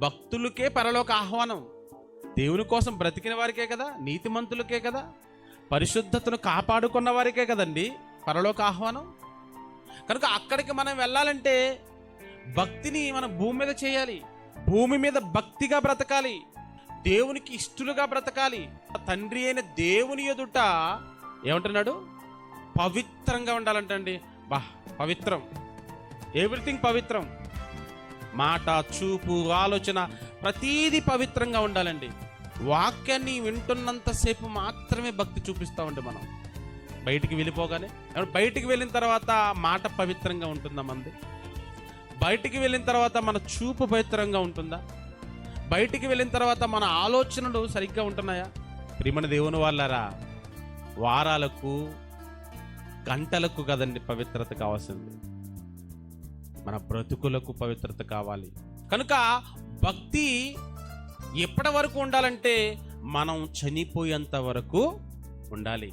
భక్తులకే పరలోక ఆహ్వానం. దేవుని కోసం బ్రతికిన వారికే కదా, నీతిమంతులకే కదా, పరిశుద్ధతను కాపాడుకున్న వారికే కదండి పరలోక ఆహ్వానం. కనుక అక్కడికి మనం వెళ్ళాలంటే భక్తిని మనం భూమి మీద చేయాలి. భూమి మీద భక్తిగా బ్రతకాలి, దేవునికి ఇష్టలుగా బ్రతకాలి. తండ్రి అయిన దేవుని ఎదుట ఏమంటున్నాడు? పవిత్రంగా ఉండాలంటండి. పవిత్రం, ఎవ్రీథింగ్ పవిత్రం. మాట, చూపు, ఆలోచన ప్రతీది పవిత్రంగా ఉండాలండి. వాక్యాన్ని వింటున్నంతసేపు మాత్రమే భక్తి చూపిస్తామండి మనం. బయటికి వెళ్ళిపోగానే, బయటికి వెళ్ళిన తర్వాత మాట పవిత్రంగా ఉంటుందా మంది? బయటికి వెళ్ళిన తర్వాత మన చూపు పవిత్రంగా ఉంటుందా? బయటికి వెళ్ళిన తర్వాత మన ఆలోచనలు సరిగ్గా ఉంటున్నాయా? ప్రియమైన దేవుని వాళ్ళారా, వారాలకు గంటలకు కదండి పవిత్రత కావాల్సింది. మన బ్రతుకులకు పవిత్రత కావాలి. కనుక భక్తి ఎప్పటి వరకు ఉండాలంటే మనం చనిపోయేంత వరకు ఉండాలి.